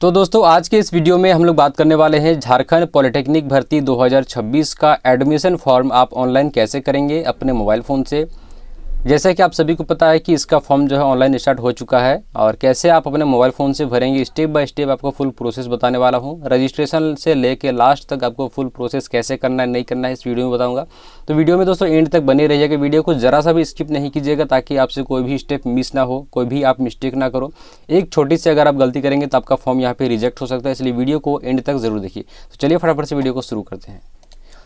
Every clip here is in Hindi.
तो दोस्तों आज के इस वीडियो में हम लोग बात करने वाले हैं झारखंड पॉलिटेक्निक भर्ती 2026 का एडमिशन फॉर्म आप ऑनलाइन कैसे करेंगे अपने मोबाइल फ़ोन से। जैसा कि आप सभी को पता है कि इसका फॉर्म जो है ऑनलाइन स्टार्ट हो चुका है और कैसे आप अपने मोबाइल फ़ोन से भरेंगे स्टेप बाय स्टेप आपको फुल प्रोसेस बताने वाला हूं। रजिस्ट्रेशन से लेके लास्ट तक आपको फुल प्रोसेस कैसे करना है नहीं करना है इस वीडियो में बताऊंगा। तो वीडियो में दोस्तों एंड तक बने रहिएगा, वीडियो को ज़रा सा भी स्किप नहीं कीजिएगा ताकि आपसे कोई भी स्टेप मिस ना हो, कोई भी आप मिस्टेक ना करो। एक छोटी सी अगर आप गलती करेंगे तो आपका फॉर्म यहाँ पर रिजेक्ट हो सकता है, इसलिए वीडियो को एंड तक ज़रूर देखिए। तो चलिए फटाफट से वीडियो को शुरू करते हैं।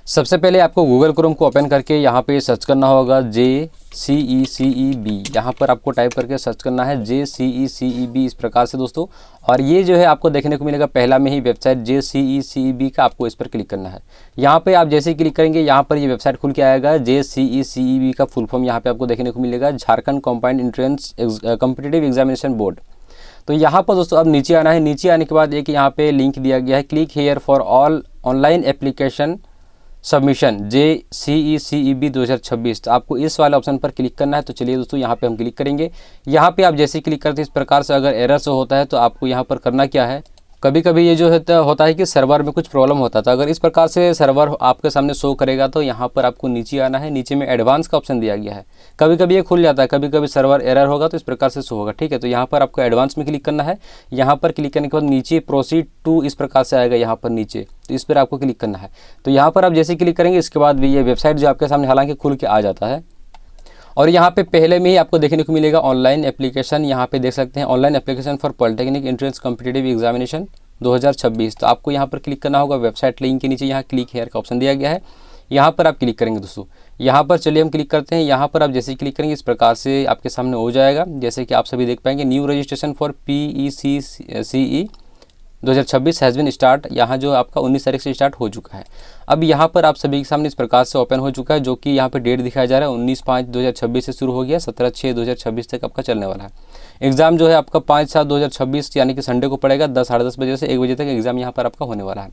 सबसे पहले आपको गूगल क्रोम को ओपन करके यहाँ पे सर्च करना होगा JCECEB। यहाँ पर आपको टाइप करके सर्च करना है JCECEB इस प्रकार से दोस्तों। और ये जो है आपको देखने को मिलेगा पहला में ही वेबसाइट JCECEB का, आपको इस पर क्लिक करना है। यहाँ पे आप जैसे ही क्लिक करेंगे यहाँ पर ये वेबसाइट खुल के आएगा। JCECEB का फुल फॉर्म यहाँ पे आपको देखने को मिलेगा, Jharkhand combined entrance competitive examination board. तो यहाँ पर दोस्तों अब नीचे आना है। नीचे आने के बाद एक यहाँ पे लिंक दिया गया है, click here for all online application submission JCECEB 2026। तो आपको इस वाले ऑप्शन पर क्लिक करना है। तो चलिए दोस्तों यहाँ पे हम क्लिक करेंगे। यहाँ पे आप जैसे क्लिक करते हैं इस प्रकार से अगर एरर से होता है तो आपको यहाँ पर करना क्या है, कभी कभी ये जो होता है कि सर्वर में कुछ प्रॉब्लम होता था। अगर इस प्रकार से सर्वर आपके सामने शो करेगा तो यहाँ पर आपको नीचे आना है। नीचे में एडवांस का ऑप्शन दिया गया है, कभी कभी ये खुल जाता है, कभी कभी सर्वर एरर होगा तो इस प्रकार से शो होगा। ठीक है, तो यहाँ पर आपको एडवांस में क्लिक करना है। यहाँ पर क्लिक करने के बाद नीचे प्रोसीड टू इस प्रकार से आएगा यहाँ पर नीचे, तो इस पर आपको क्लिक करना है। तो यहाँ पर आप जैसे क्लिक करेंगे इसके बाद भी ये वेबसाइट जो आपके सामने हालांकि खुल के आ जाता है। और यहाँ पे पहले में ही आपको देखने को मिलेगा ऑनलाइन एप्लीकेशन, यहाँ पे देख सकते हैं online application for polytechnic entrance competitive examination 2026। तो आपको यहाँ पर क्लिक करना होगा। वेबसाइट लिंक के नीचे यहाँ क्लिक हेयर का ऑप्शन दिया गया है, यहाँ पर आप क्लिक करेंगे दोस्तों। यहाँ पर चलिए हम क्लिक करते हैं। यहाँ पर आप जैसे क्लिक करेंगे इस प्रकार से आपके सामने हो जाएगा। जैसे कि आप सभी देख पाएंगे new registration for PECCE 2026 has been start. यहाँ जो आपका 19 तारीख से स्टार्ट हो चुका है। अब यहाँ पर आप सभी के सामने इस प्रकार से ओपन हो चुका है, जो कि यहाँ पे डेट दिखाया जा रहा है 19/5/2026 से शुरू हो गया, 17/6/2026 तक आपका चलने वाला है। एग्ज़ाम जो है आपका 5/7/2026 यानी कि संडे को पड़ेगा 10 साढ़े 10 बजे से 1 बजे तक एग्ज़ाम यहाँ पर आपका होने वाला है।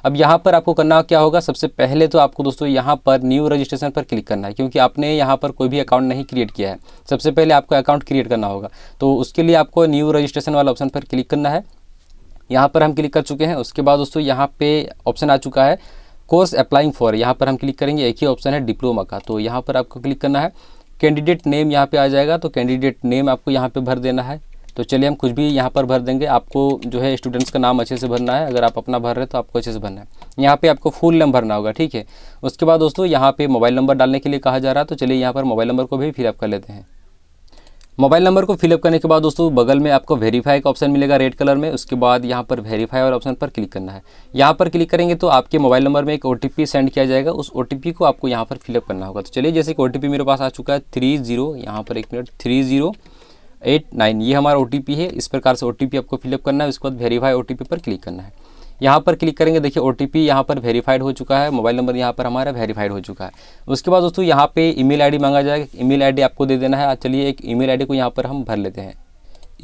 अब यहाँ पर आपको करना क्या होगा, सबसे पहले तो आपको दोस्तों यहाँ पर न्यू रजिस्ट्रेशन पर क्लिक करना है, क्योंकि आपने यहाँ पर कोई भी अकाउंट नहीं क्रिएट किया है। सबसे पहले आपको अकाउंट क्रिएट करना होगा, तो उसके लिए आपको न्यू रजिस्ट्रेशन वाला ऑप्शन पर क्लिक करना है। यहाँ पर हम क्लिक कर चुके हैं। उसके बाद दोस्तों यहाँ पे ऑप्शन आ चुका है कोर्स अप्लाइंग फॉर, यहाँ पर हम क्लिक करेंगे। एक ही ऑप्शन है डिप्लोमा का, तो यहाँ पर आपको क्लिक करना है। कैंडिडेट नेम यहाँ पे आ जाएगा, तो कैंडिडेट नेम आपको यहाँ पे भर देना है। तो चलिए हम कुछ भी यहाँ पर भर देंगे। आपको जो है स्टूडेंट्स का नाम अच्छे से भरना है, अगर आप अपना भर रहे हैं तो आपको अच्छे से भरना है। यहाँ पे आपको फुल नेम भरना होगा, ठीक है। उसके बाद दोस्तों यहाँ पे मोबाइल नंबर डालने के लिए कहा जा रहा है, तो चलिए यहाँ पर मोबाइल नंबर को भी फिलअप कर लेते हैं। मोबाइल नंबर को फिलअप करने के बाद दोस्तों बगल में आपको वेरीफाई का ऑप्शन मिलेगा रेड कलर में। उसके बाद यहाँ पर वेरीफाई वाले ऑप्शन पर क्लिक करना है। यहाँ पर क्लिक करेंगे तो आपके मोबाइल नंबर में एक OTP सेंड किया जाएगा, उस OTP को आपको यहाँ पर फिलअप करना होगा। तो चलिए जैसे कि OTP मेरे पास आ चुका है 30, यहाँ पर 1 मिनट 3089, ये हमारा OTP है। इस प्रकार से OTP आपको फिलअप करना है। उसके बाद वेरीफाई OTP पर क्लिक करना है। यहाँ पर क्लिक करेंगे, देखिए OTP यहाँ पर वेरीफाइड हो चुका है, मोबाइल नंबर यहाँ पर हमारा वेरीफाइड हो चुका है। उसके बाद दोस्तों यहाँ पे ईमेल आईडी मांगा जाएगा, ईमेल आईडी आपको दे देना है। चलिए एक ईमेल आईडी को यहाँ पर हम भर लेते हैं।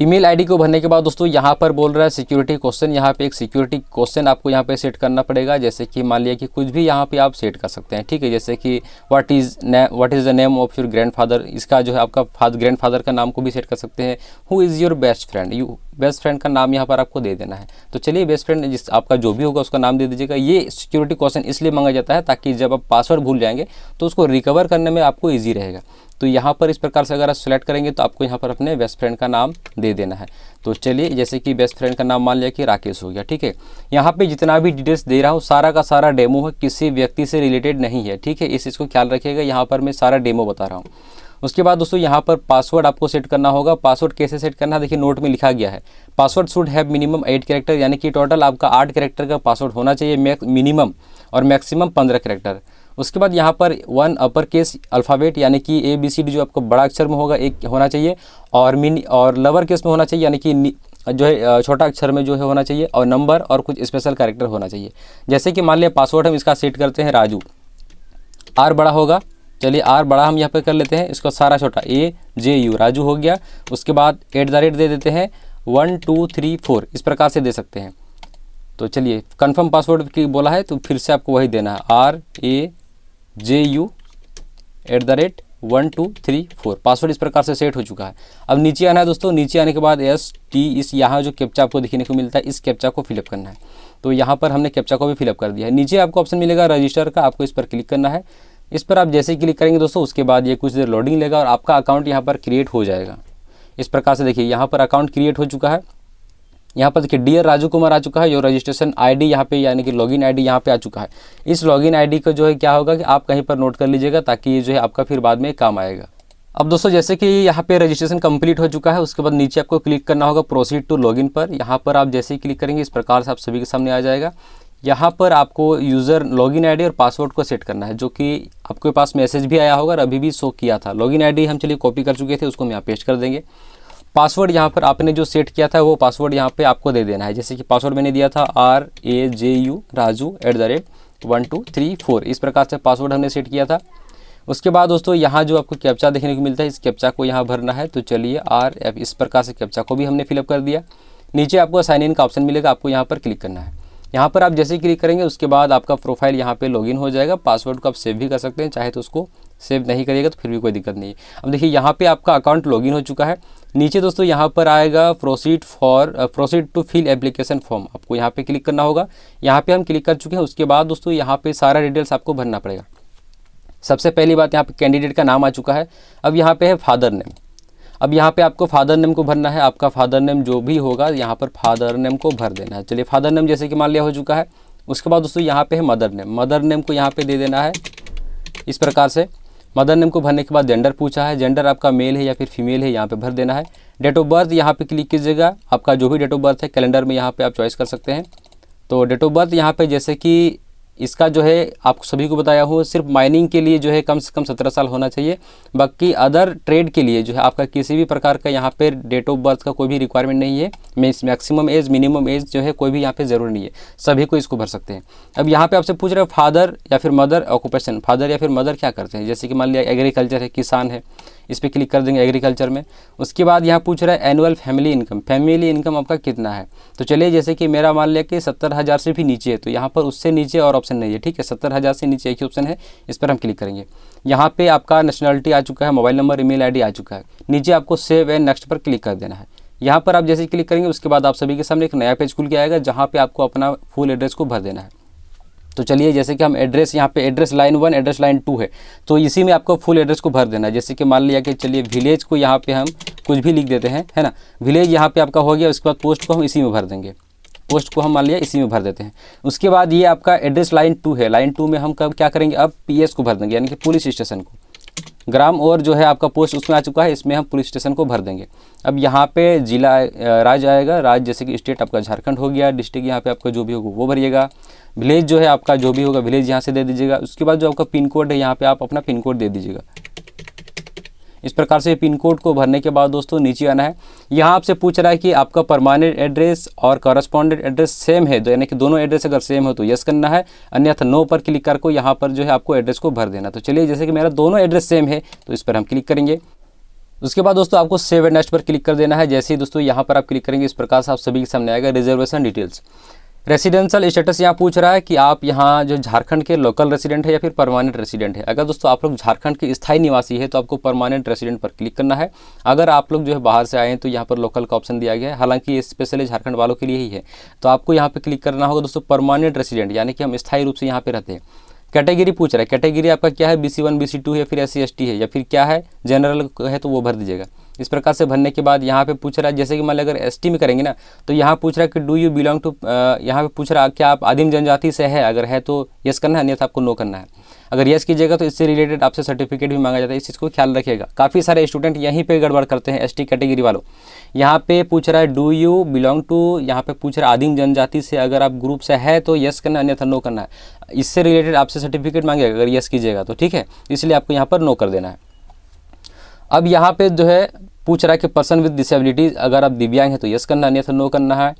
ईमेल आईडी को भरने के बाद दोस्तों यहाँ पर बोल रहा है सिक्योरिटी क्वेश्चन, यहाँ पे एक सिक्योरिटी क्वेश्चन आपको यहाँ पे सेट करना पड़ेगा। जैसे कि मान लिया कि कुछ भी यहाँ पे आप सेट कर सकते हैं, ठीक है। जैसे कि what is the name of your grandfather, इसका जो है आपका ग्रैंडफादर का नाम को भी सेट कर सकते हैं। Who is your best friend, best friend का नाम यहाँ पर आपको दे देना है। तो चलिए बेस्ट फ्रेंड जिस आपका जो भी होगा उसका नाम दे दीजिएगा। ये सिक्योरिटी क्वेश्चन इसलिए मांगा जाता है ताकि जब आप पासवर्ड भूल जाएंगे तो उसको रिकवर करने में आपको ईजी रहेगा। तो यहाँ पर इस प्रकार से अगर आप सेलेक्ट करेंगे तो आपको यहाँ पर अपने बेस्ट फ्रेंड का नाम दे देना है। तो चलिए जैसे कि बेस्ट फ्रेंड का नाम मान लिया कि राकेश हो गया, ठीक है। यहाँ पे जितना भी डिटेल्स दे रहा हूँ सारा का सारा डेमो है, किसी व्यक्ति से रिलेटेड नहीं है, ठीक है। इस चीज़ को ख्याल रखिएगा, यहाँ पर मैं सारा डेमो बता रहा हूँ। उसके बाद दोस्तों यहाँ पर पासवर्ड आपको सेट करना होगा। पासवर्ड कैसे सेट करना है, देखिए नोट में लिखा गया है। Password should have minimum 8 character, यानी कि टोटल आपका 8 कैरेक्टर का पासवर्ड होना चाहिए मिनिमम, और मैक्सिमम 15 कैरेक्टर। उसके बाद यहाँ पर 1 अपर केस अल्फ़ाबेट यानी कि ABCD जो आपको बड़ा अक्षर में होगा एक होना चाहिए, और लवर केस में होना चाहिए यानी कि जो है छोटा अक्षर में जो है होना चाहिए, और नंबर और कुछ स्पेशल कैरेक्टर होना चाहिए। जैसे कि मान लिया पासवर्ड हम इसका सेट करते हैं राजू, R बड़ा होगा, चलिए R बड़ा हम यहाँ पे कर लेते हैं, इसका सारा छोटा AJU राजू हो गया। उसके बाद @ दे देते हैं 1 2 3 4, इस प्रकार से दे सकते हैं। तो चलिए कन्फर्म पासवर्ड की बोला है तो फिर से आपको वही देना है RAJU 1 2 3 4 पासवर्ड इस प्रकार से सेट हो चुका है। अब नीचे आना है दोस्तों, नीचे आने के बाद ST इस यहाँ जो कैप्चा आपको देखने को मिलता है, इस कैप्चा को फिलअप करना है। तो यहाँ पर हमने कैप्चा को भी फिलअप कर दिया है। नीचे आपको ऑप्शन मिलेगा रजिस्टर का, आपको इस पर क्लिक करना है। इस पर आप जैसे ही क्लिक करेंगे दोस्तों, उसके बाद ये कुछ देर लोडिंग लेगा और आपका अकाउंट यहाँ पर क्रिएट हो जाएगा। इस प्रकार से देखिए यहाँ पर अकाउंट क्रिएट हो चुका है। यहाँ पर देखिए डियर राजू कुमार आ चुका है, जो रजिस्ट्रेशन आईडी यहाँ पे यानी कि लॉगिन आईडी यहाँ पे आ चुका है। इस लॉगिन आईडी का जो है क्या होगा कि आप कहीं पर नोट कर लीजिएगा, ताकि ये जो है आपका फिर बाद में काम आएगा। अब दोस्तों जैसे कि यहाँ पे रजिस्ट्रेशन कंप्लीट हो चुका है, उसके बाद नीचे आपको क्लिक करना होगा प्रोसीड टू लॉगिन पर। यहाँ पर आप जैसे ही क्लिक करेंगे इस प्रकार से आप सभी के सामने आ जाएगा। यहाँ पर आपको यूज़र लॉगिन आईडी और पासवर्ड को सेट करना है, जो कि आपके पास मैसेज भी आया होगा और अभी भी शो किया था। लॉगिन आईडी हम चलिए कॉपी कर चुके थे, उसको हम यहाँ पेस्ट कर देंगे। पासवर्ड यहाँ पर आपने जो सेट किया था वो पासवर्ड यहाँ पे आपको दे देना है। जैसे कि पासवर्ड मैंने दिया था RAJU राजू@123 इस प्रकार से पासवर्ड हमने सेट किया था। उसके बाद दोस्तों यहाँ जो आपको कैप्चा देखने को मिलता है, इस कैप्चा को यहाँ भरना है। तो चलिए RF इस प्रकार से कैप्चा को भी हमने फिलअप कर दिया। नीचे आपको साइन इन का ऑप्शन मिलेगा, आपको यहाँ पर क्लिक करना है। यहाँ पर आप जैसे ही क्लिक करेंगे उसके बाद आपका प्रोफाइल यहाँ पे लॉगिन हो जाएगा। पासवर्ड को आप सेव भी कर सकते हैं, चाहे तो उसको सेव नहीं करिएगा तो फिर भी कोई दिक्कत नहीं है। अब देखिए यहाँ पे आपका अकाउंट लॉगिन हो चुका है। नीचे दोस्तों यहाँ पर आएगा proceed to fill application form, आपको यहाँ पे क्लिक करना होगा। यहाँ पे हम क्लिक कर चुके हैं। उसके बाद दोस्तों यहाँ पे सारा डिटेल्स आपको भरना पड़ेगा। सबसे पहली बात, यहाँ पे कैंडिडेट का नाम आ चुका है। अब यहाँ पे है फादर नेम। अब यहाँ पे आपको फादर नेम को भरना है। आपका फादर नेम जो भी होगा यहाँ पर फादर नेम को भर देना है। चलिए फादर नेम जैसे कि मान लिया हो चुका है। उसके बाद दोस्तों यहाँ पे है मदर नेम। मदर नेम को यहाँ पे दे देना है इस प्रकार से। मदर नेम को भरने के बाद जेंडर पूछा है, जेंडर आपका मेल है या फिर फीमेल है, यहाँ पे भर देना है। डेट ऑफ बर्थ यहाँ पे क्लिक कीजिएगा। आपका जो भी डेट ऑफ बर्थ है कैलेंडर में यहाँ पे आप चॉइस कर सकते हैं। तो डेट ऑफ बर्थ यहाँ पे जैसे कि इसका जो है आपको सभी को बताया हूँ, सिर्फ माइनिंग के लिए जो है कम से कम 17 साल होना चाहिए। बाकी अदर ट्रेड के लिए जो है आपका किसी भी प्रकार का यहाँ पे डेट ऑफ बर्थ का कोई भी रिक्वायरमेंट नहीं है। मैक्सिमम एज मिनिमम एज जो है कोई भी यहाँ पे ज़रूरी नहीं है, सभी को इसको भर सकते हैं। अब यहाँ पे आपसे पूछ रहे हो फादर या फिर मदर ऑक्यूपेशन, फादर या फिर मदर क्या करते हैं। जैसे कि मान लिया एग्रीकल्चर है, किसान है, इस पर क्लिक कर देंगे एग्रीकल्चर में। उसके बाद यहाँ पूछ रहा है annual family income, family income आपका कितना है। तो चलिए जैसे कि मेरा मान लिया कि 70,000 से भी नीचे है, तो यहाँ पर उससे नीचे और ऑप्शन नहीं है, ठीक है। 70,000 से नीचे एक ही ऑप्शन है, इस पर हम क्लिक करेंगे। यहाँ पे आपका नेशनलिटी आ चुका है, मोबाइल नंबर ईमेल आईडी आ चुका है। नीचे आपको सेव एंड नेक्स्ट पर क्लिक कर देना है। यहाँ पर आप जैसे ही क्लिक करेंगे उसके बाद आप सभी के सामने एक नया पेज खुल के आएगा, जहाँ पे आपको अपना फुल एड्रेस को भर देना है। तो चलिए जैसे कि हम एड्रेस यहाँ पे एड्रेस लाइन 1 एड्रेस लाइन 2 है, तो इसी में आपको फुल एड्रेस को भर देना है। जैसे कि मान लिया कि चलिए विलेज को यहाँ पे हम कुछ भी लिख देते हैं, है ना। विलेज यहाँ पे आपका हो गया। उसके बाद पोस्ट को हम इसी में भर देंगे, पोस्ट को हम मान लिया इसी में भर देते हैं। उसके बाद ये आपका एड्रेस लाइन 2 है, लाइन 2 में हम कब क्या करेंगे, अब PS को भर देंगे, यानी कि पुलिस स्टेशन को। ग्राम और जो है आपका पोस्ट उसमें आ चुका है, इसमें हम पुलिस स्टेशन को भर देंगे। अब यहाँ पे जिला राज्य आएगा, राज्य जैसे कि स्टेट आपका झारखंड हो गया। डिस्ट्रिक्ट यहाँ पे आपका जो भी होगा वो भरिएगा। विलेज जो है आपका जो भी होगा विलेज यहाँ से दे दीजिएगा। उसके बाद जो आपका पिन कोड है यहाँ पे आप अपना पिन कोड दे दीजिएगा। इस प्रकार से पिन कोड को भरने के बाद दोस्तों नीचे आना है। यहाँ आपसे पूछ रहा है कि आपका परमानेंट एड्रेस और कॉरेस्पॉन्डेंट एड्रेस सेम है, तो यानी कि दोनों एड्रेस अगर सेम हो तो यस करना है, अन्यथा नो पर क्लिक करके यहाँ पर जो है आपको एड्रेस को भर देना। तो चलिए जैसे कि मेरा दोनों एड्रेस सेम है तो इस पर हम क्लिक करेंगे। उसके बाद दोस्तों आपको सेव एंड नेक्स्ट पर क्लिक कर देना है। जैसे ही दोस्तों यहाँ पर आप क्लिक करेंगे इस प्रकार से आप सभी के सामने आएगा रिजर्वेशन डिटेल्स। रेसिडेंशियल स्टेटस यहाँ पूछ रहा है कि आप यहाँ जो झारखंड के लोकल रेसिडेंट है या फिर परमानेंट रेसिडेंट है। अगर दोस्तों आप लोग झारखंड के स्थायी निवासी है तो आपको परमानेंट रेसिडेंट पर क्लिक करना है। अगर आप लोग जो है बाहर से आए हैं तो यहाँ पर लोकल का ऑप्शन दिया गया है, हालांकि ये स्पेशली झारखंड वालों के लिए ही है। तो आपको यहाँ पे क्लिक करना होगा दोस्तों परमानेंट रेसिडेंट, यानी कि हम स्थायी रूप से यहाँ पे रहते हैं। कैटेगरी पूछ रहा है, कैटेगरी आपका क्या है, BC1 BC2 है, फिर SC ST है, या फिर क्या है जनरल है, तो वो भर दीजिएगा। इस प्रकार से भरने के बाद यहाँ पे पूछ रहा है, जैसे कि मान लीजिए अगर ST में करेंगे ना तो यहाँ पूछ रहा है कि डू यू बिलोंग टू, यहाँ पे पूछ रहा है क्या आप आदिम जनजाति से है, अगर है तो यस करना है, अन्यथा आपको नो करना है। अगर यस कीजिएगा तो इससे रिलेटेड आपसे सर्टिफिकेट भी मांगा जाता है, इस चीज़ को ख्याल रखिएगा। काफ़ी सारे स्टूडेंट यहीं पे गड़बड़ करते हैं ST कैटेगरी वालों। यहाँ पे पूछ रहा है डू यू बिलोंग टू, यहाँ पे पूछ रहा है आदिम जनजाति से, अगर आप ग्रुप से है तो यस करना है, अन्यथा नो करना है। इससे रिलेटेड आपसे सर्टिफिकेट मांगेगा अगर यस कीजिएगा तो, ठीक है, इसलिए आपको यहाँ पर नो कर देना है। अब यहाँ पे जो है पूछ रहा है कि पर्सन विद डिसेबिलिटीज़, अगर आप दिव्यांग हैं तो यस करना, अन्यथा नो करना है।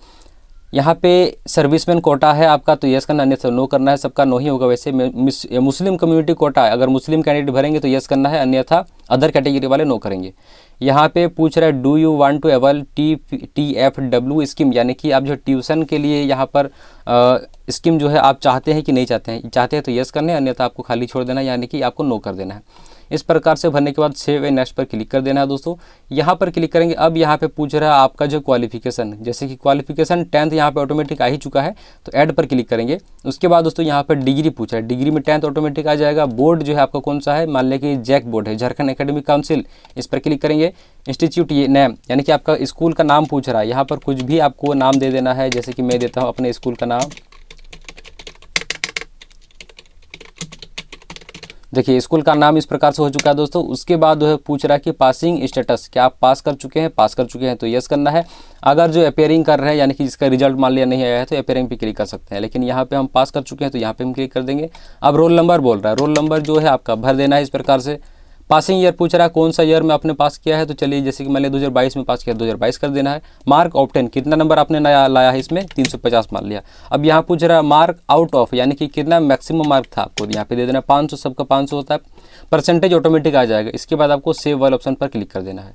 यहाँ पे सर्विसमैन कोटा है आपका तो यस करना, अन्यथा नो करना है। सबका नो ही होगा वैसे। मुस्लिम कम्युनिटी कोटा है, अगर मुस्लिम कैंडिडेट भरेंगे तो यस करना है, अन्यथा अदर कैटेगरी वाले नो करेंगे। यहाँ पे पूछ रहा है do you want to avail TFW scheme, यानी कि आप जो ट्यूशन के लिए यहाँ पर स्कीम जो है आप चाहते हैं कि नहीं चाहते हैं। चाहते हैं तो यस करना है, अन्यथा आपको खाली छोड़ देना है, यानी कि आपको नो कर देना है। इस प्रकार से भरने के बाद सेव एंड नेक्स्ट पर क्लिक कर देना है दोस्तों। यहाँ पर क्लिक करेंगे। अब यहाँ पे पूछ रहा है आपका जो क्वालिफिकेशन, जैसे कि क्वालिफिकेशन 10th यहाँ पे ऑटोमेटिक आ ही चुका है, तो ऐड पर क्लिक करेंगे। उसके बाद दोस्तों यहाँ पर डिग्री पूछ रहा है, डिग्री में 10th ऑटोमेटिक आ जाएगा। बोर्ड जो है आपका कौन सा है, मान लें कि जैक बोर्ड है, झारखंड एकेडमिक काउंसिल, इस पर क्लिक करेंगे। इंस्टीट्यूट ये नेम, यानी कि आपका स्कूल का नाम पूछ रहा है, यहाँ पर कुछ भी आपको नाम दे देना है, जैसे कि मैं देता हूँ अपने स्कूल का नाम। देखिए स्कूल का नाम इस प्रकार से हो चुका है दोस्तों। उसके बाद जो है पूछ रहा है कि पासिंग स्टेटस, क्या आप पास कर चुके हैं, पास कर चुके हैं तो यस करना है। अगर जो अपेयरिंग कर रहे हैं, यानी कि जिसका रिजल्ट मान लिया नहीं आया है, तो अपेयरिंग पे क्लिक कर सकते हैं, लेकिन यहाँ पे हम पास कर चुके हैं तो यहाँ पे हम क्लिक कर देंगे। अब रोल नंबर बोल रहा है, रोल नंबर जो है आपका भर देना है इस प्रकार से। पासिंग ईयर पूछ रहा है कौन सा ईयर में आपने पास किया है, तो चलिए जैसे कि मैंने 2022 में पास किया, 2022 कर देना है। मार्क ऑब्टेन, कितना नंबर आपने नया लाया है इसमें, 350 मान लिया। अब यहाँ पूछ रहा है मार्क आउट ऑफ, यानी कि कितना मैक्सिमम मार्क था आपको, यहाँ पे दे देना 500, सबका 500 होता है। परसेंटेज ऑटोमेटिक आ जाएगा। इसके बाद आपको सेव वाले ऑप्शन पर क्लिक कर देना है।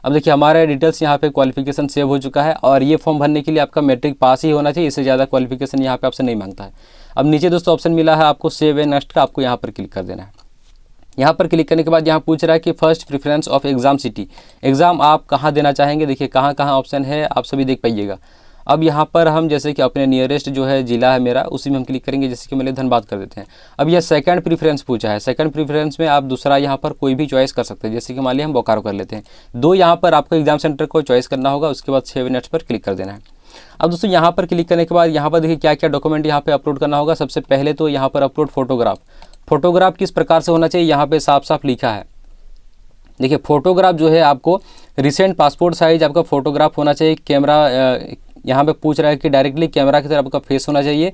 अब देखिए हमारे डिटेल्स यहाँ पे क्वालिफिकेशन सेव हो चुका है, और ये फॉर्म भरने के लिए आपका मैट्रिक पास ही होना चाहिए, इससे ज़्यादा क्वालिफिकेशन यहाँ पे आपसे नहीं मांगता है। अब नीचे दोस्तों ऑप्शन मिला है आपको सेव एंड नेक्स्ट का, आपको यहाँ पर क्लिक कर देना है। यहाँ पर क्लिक करने के बाद यहाँ पूछ रहा है कि first preference of exam city, exam आप कहाँ देना चाहेंगे। देखिए कहाँ कहाँ ऑप्शन है आप सभी देख पाइएगा। अब यहाँ पर हम जैसे कि अपने नियरेस्ट जो है जिला है मेरा, उसी में हम क्लिक करेंगे, जैसे कि मैंने धनबाद कर देते हैं। अब यह सेकंड प्रेफरेंस पूछा है, सेकंड प्रेफरेंस में आप दूसरा यहाँ पर कोई भी चॉइस कर सकते हैं, जैसे कि मान लिया हम बोकारो कर लेते हैं। दो यहाँ पर आपको एग्जाम सेंटर को चॉइस करना होगा, उसके बाद सेव नेक्स्ट पर क्लिक कर देना है। अब दोस्तों यहाँ पर क्लिक करने के बाद यहाँ पर देखिए क्या क्या डॉक्यूमेंट यहाँ पे अपलोड करना होगा। सबसे पहले तो यहाँ पर अपलोड फोटोग्राफ, फोटोग्राफ किस प्रकार से होना चाहिए यहाँ पे साफ साफ लिखा है। देखिए फोटोग्राफ जो है आपको रिसेंट पासपोर्ट साइज आपका फोटोग्राफ होना चाहिए। कैमरा यहाँ पे पूछ रहा है कि डायरेक्टली कैमरा की तरफ आपका फेस होना चाहिए,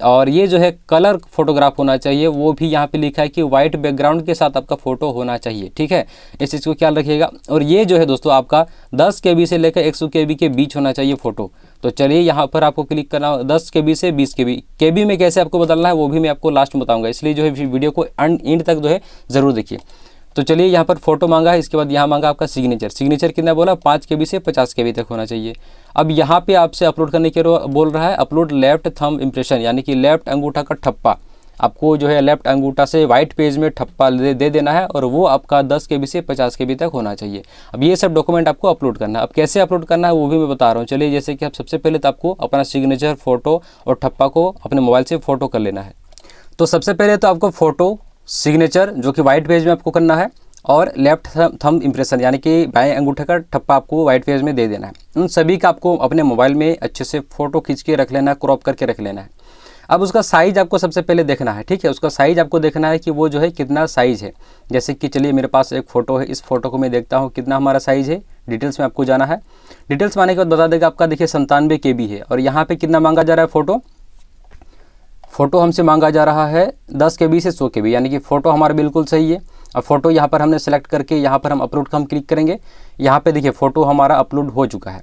और ये जो है कलर फोटोग्राफ होना चाहिए, वो भी यहाँ पे लिखा है कि वाइट बैकग्राउंड के साथ आपका फोटो होना चाहिए। ठीक है, इस चीज़ को ख्याल रखिएगा। और ये जो है दोस्तों आपका 10 KB से लेकर 100 KB के बीच होना चाहिए फ़ोटो। तो चलिए यहाँ पर आपको क्लिक करना, 10 KB से 20 KB में कैसे आपको बदलना है वो भी मैं आपको लास्ट में बताऊँगा, इसलिए जो है वीडियो को एंड तक जो है ज़रूर देखिए। तो चलिए यहाँ पर फोटो मांगा है, इसके बाद यहाँ मांगा आपका सिग्नेचर, सिग्नेचर कितना बोला 5 KB से 50 KB तक होना चाहिए। अब यहाँ पे आपसे अपलोड करने के बोल रहा है अपलोड लेफ्ट थंब इम्प्रेशन, यानी कि लेफ्ट अंगूठा का ठप्पा, आपको जो है लेफ्ट अंगूठा से वाइट पेज में ठप्पा दे देना है, और वो आपका 10 KB से 50 KB तक होना चाहिए। अब ये सब डॉक्यूमेंट आपको अपलोड करना है। अब कैसे अपलोड करना है वो भी मैं बता रहा हूँ। चलिए जैसे कि आप सबसे पहले तो आपको अपना सिग्नेचर, फोटो और ठप्पा को अपने मोबाइल से फ़ोटो कर लेना है। तो सबसे पहले तो आपको फ़ोटो, सिग्नेचर जो कि वाइट पेज में आपको करना है, और लेफ्ट थंब इम्प्रेशन यानी कि बाएं अंगूठे का ठप्पा आपको वाइट पेज में दे देना है। उन सभी का आपको अपने मोबाइल में अच्छे से फ़ोटो खींच के रख लेना है, क्रॉप करके रख लेना है। अब उसका साइज़ आपको सबसे पहले देखना है। ठीक है, उसका साइज़ आपको देखना है कि वो जो है कितना साइज़ है। जैसे कि चलिए मेरे पास एक फ़ोटो है, इस फोटो को मैं देखता हूँ कितना हमारा साइज़ है। डिटेल्स में आपको जाना है, डिटेल्स में आने के बाद बता देगा आपका देखिए 97 KB है। और यहाँ पर कितना मांगा जा रहा है फ़ोटो हमसे मांगा जा रहा है 10 KB से 100 KB, यानी कि फ़ोटो हमारा बिल्कुल सही है। अब फ़ोटो यहाँ पर हमने सेलेक्ट करके यहाँ पर हम अपलोड का हम क्लिक करेंगे। यहाँ पे देखिए फ़ोटो हमारा अपलोड हो चुका है।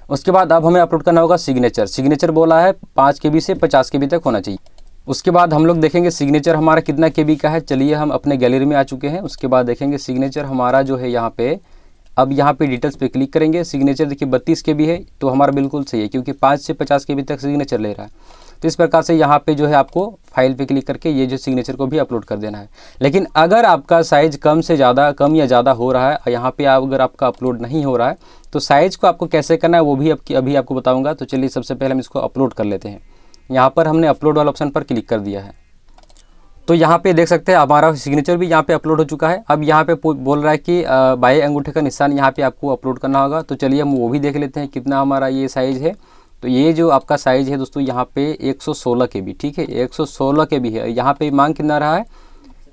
उसके बाद अब हमें अपलोड करना होगा सिग्नेचर, सिग्नेचर बोला है 5 KB से 50 KB तक होना चाहिए। उसके बाद हम लोग देखेंगे सिग्नेचर हमारा कितना KB का है। चलिए हम अपने गैलरी में आ चुके हैं। उसके बाद देखेंगे सिग्नेचर हमारा जो है यहाँ पे, अब यहाँ पे डिटेल्स पे क्लिक करेंगे। सिग्नेचर देखिए 32 KB है, तो हमारा बिल्कुल सही है क्योंकि 5 से 50 KB तक सिग्नेचर ले रहा है। तो इस प्रकार से यहाँ पे जो है आपको फाइल पे क्लिक करके ये जो सिग्नेचर को भी अपलोड कर देना है। लेकिन अगर आपका साइज़ कम या ज़्यादा हो रहा है, यहाँ पे अगर आपका अपलोड नहीं हो रहा है, तो साइज़ को आपको कैसे करना है वो भी अभी आपको बताऊँगा। तो चलिए सबसे पहले हम इसको अपलोड कर लेते हैं। यहाँ पर हमने अपलोड वाला ऑप्शन पर क्लिक कर दिया है, तो यहाँ पे देख सकते हैं हमारा सिग्नेचर भी यहाँ पे अपलोड हो चुका है। अब यहाँ पे बोल रहा है कि बाएं अंगूठे का निशान यहाँ पे आपको अपलोड करना होगा। तो चलिए हम वो भी देख लेते हैं कितना हमारा ये साइज़ है। तो ये जो आपका साइज़ है दोस्तों यहाँ पे 116 KB, ठीक है 116 KB है। यहाँ पे मांग कितना रहा है,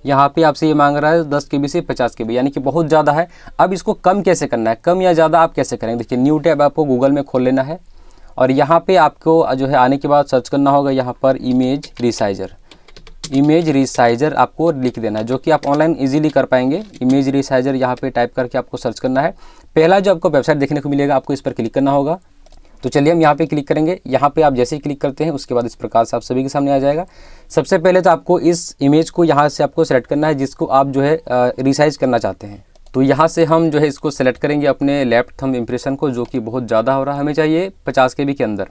यहाँ पे आपसे ये मांग रहा है 10 KB से 50 KB, यानी कि बहुत ज़्यादा है। अब इसको कम कैसे करना है, कम या ज़्यादा आप कैसे करेंगे। देखिए न्यू टैब आपको गूगल में खोल लेना है, और यहाँ पे आपको जो है आने के बाद सर्च करना होगा यहाँ पर इमेज रिसाइजर आपको लिख देना है, जो कि आप ऑनलाइन इजीली कर पाएंगे। इमेज रिसाइजर यहाँ पे टाइप करके आपको सर्च करना है। पहला जो आपको वेबसाइट देखने को मिलेगा आपको इस पर क्लिक करना होगा। तो चलिए हम यहाँ पे क्लिक करेंगे। यहाँ पे आप जैसे ही क्लिक करते हैं उसके बाद इस प्रकार से आप सभी के सामने आ जाएगा। सबसे पहले तो आपको इस इमेज को यहाँ से आपको सेलेक्ट करना है जिसको आप जो है रिसाइज करना चाहते हैं। तो यहाँ से हम जो है इसको सेलेक्ट करेंगे अपने लेफ्ट थंब इम्प्रेशन को, जो कि बहुत ज़्यादा हो रहा है, हमें चाहिए 50 KB के अंदर।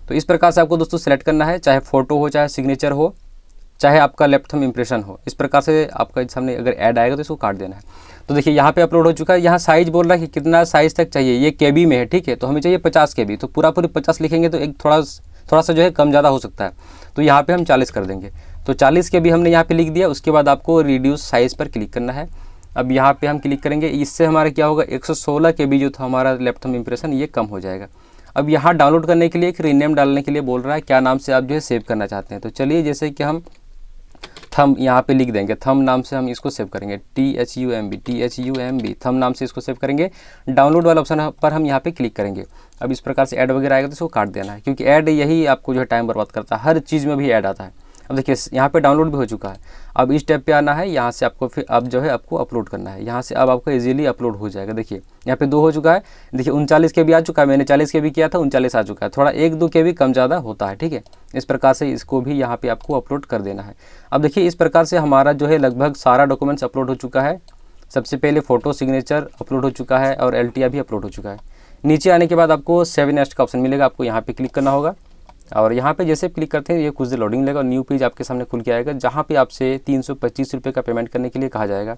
तो इस प्रकार से आपको दोस्तों सेलेक्ट करना है, चाहे फ़ोटो हो, चाहे सिग्नेचर हो, चाहे आपका लेफ्ट थंब इम्प्रेशन हो। इस प्रकार से आपका सामने अगर ऐड आएगा तो इसको काट देना है। तो देखिए यहाँ पे अपलोड हो चुका है। यहाँ साइज़ बोल रहा है कि कितना साइज़ तक चाहिए, ये KB में है, ठीक है। तो हमें चाहिए 50 KB, तो पूरा 50 लिखेंगे तो एक थोड़ा सा जो है कम ज़्यादा हो सकता है, तो यहाँ पे हम 40 कर देंगे। तो 40 KB हमने यहाँ पे लिख दिया। उसके बाद आपको रिड्यूस साइज़ पर क्लिक करना है। अब यहाँ पे हम क्लिक करेंगे, इससे हमारा क्या होगा, 116 KB जो था हमारा लेफ्ट थंब इम्प्रेशन, ये कम हो जाएगा। अब यहाँ डाउनलोड करने के लिए एक रीनेम डालने के लिए बोल रहा है, क्या नाम से आप जो है सेव करना चाहते हैं। तो चलिए जैसे कि हम थंब यहाँ पे लिख देंगे, थंब नाम से हम इसको सेव करेंगे, THUMB थंब नाम से इसको सेव करेंगे। डाउनलोड वाला ऑप्शन पर हम यहाँ पे क्लिक करेंगे। अब इस प्रकार से ऐड वगैरह आएगा तो इसको काट देना है, क्योंकि ऐड यही आपको जो है टाइम बर्बाद करता है, हर चीज़ में भी ऐड आता है। अब देखिए यहाँ पे डाउनलोड भी हो चुका है। अब इस टैब पे आना है, यहाँ से आपको फिर अब जो है आपको अपलोड करना है। यहाँ से अब आपको इजीली अपलोड हो जाएगा। देखिए यहाँ पे 2 हो चुका है, देखिए 39 KB आ चुका है, मैंने 40 KB किया था, 39 आ चुका है। थोड़ा 1-2 KB कम ज़्यादा होता है, ठीक है। इस प्रकार से इसको भी यहाँ पे आपको अपलोड कर देना है। अब देखिए इस प्रकार से हमारा जो है लगभग सारा डॉक्यूमेंट्स अपलोड हो चुका है। सबसे पहले फ़ोटो सिग्नेचर अपलोड हो चुका है और LTR भी अपलोड हो चुका है। नीचे आने के बाद आपको 7 नेक्स्ट का ऑप्शन मिलेगा, आपको यहाँ पे क्लिक करना होगा। और यहाँ पे जैसे क्लिक करते हैं ये कुछ देर लोडिंग लेगा और न्यू पेज आपके सामने खुल के आएगा, जहाँ पे आपसे 325 रुपये का पेमेंट करने के लिए कहा जाएगा।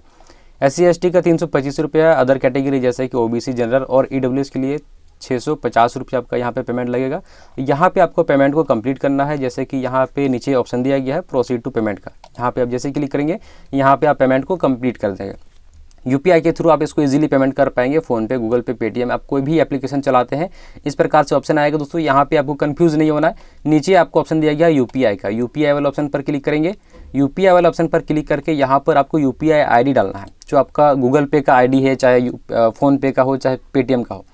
SC ST का 325 रुपया, अदर कैटेगरी जैसे कि OBC जनरल और EWS के लिए 650 रुपये आपका यहाँ पे पेमेंट लगेगा। यहाँ पे आपको पेमेंट को कंप्लीट करना है, जैसे कि यहाँ पे नीचे ऑप्शन दिया गया है प्रोसीड टू पेमेंट का। यहाँ पे आप जैसे क्लिक करेंगे, यहाँ पे आप पेमेंट को कंप्लीट कर देंगे। UPI के थ्रू आप इसको इजीली पेमेंट कर पाएंगे, फ़ोनपे, गूगल पे, पेटीएम, आप कोई भी एप्लीकेशन चलाते हैं इस प्रकार से ऑप्शन आएगा दोस्तों। यहाँ पे आपको कंफ्यूज नहीं होना है। नीचे आपको ऑप्शन दिया गया है UPI का, UPI वाला ऑप्शन पर क्लिक करेंगे। UPI वाला ऑप्शन पर क्लिक करके यहाँ पर आपको UPI ID डालना है, जो आपका गूगल पे का ID है, चाहे फ़ोनपे का हो, चाहे पेटीएम का हो।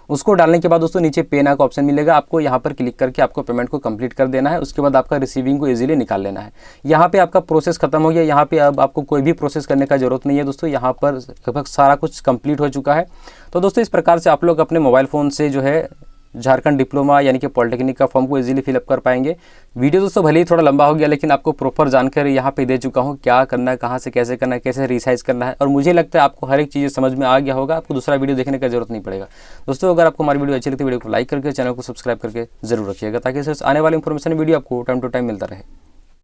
उसको डालने के बाद दोस्तों नीचे पे नाउ का ऑप्शन मिलेगा, आपको यहाँ पर क्लिक करके आपको पेमेंट को कंप्लीट कर देना है। उसके बाद आपका रिसीविंग को इजीली निकाल लेना है। यहाँ पे आपका प्रोसेस खत्म हो गया। यहाँ पे अब आपको कोई भी प्रोसेस करने का जरूरत नहीं है दोस्तों, यहाँ पर लगभग सारा कुछ कंप्लीट हो चुका है। तो दोस्तों इस प्रकार से आप लोग अपने मोबाइल फ़ोन से जो है झारखंड डिप्लोमा यानी कि पॉलिटेक्निक का फॉर्म को इजीली फिलअप कर पाएंगे। वीडियो दोस्तों भले ही थोड़ा लंबा हो गया, लेकिन आपको प्रॉपर जानकारी यहाँ पे दे चुका हूँ, क्या करना है, कहाँ से कैसे करना है, कैसे रिसाइज करना है। और मुझे लगता है आपको हर एक चीज़ समझ में आ गया होगा, आपको दूसरा वीडियो देखने का जरूरत नहीं पड़ेगा। दोस्तों अगर आपको हमारी वीडियो अच्छी लगती है, वीडियो को लाइक करके चैनल को सब्सक्राइब करके जरूर रखिएगा, ताकि आने वाली इंफॉर्मेशन वीडियो आपको टाइम टू टाइम मिलता रहे।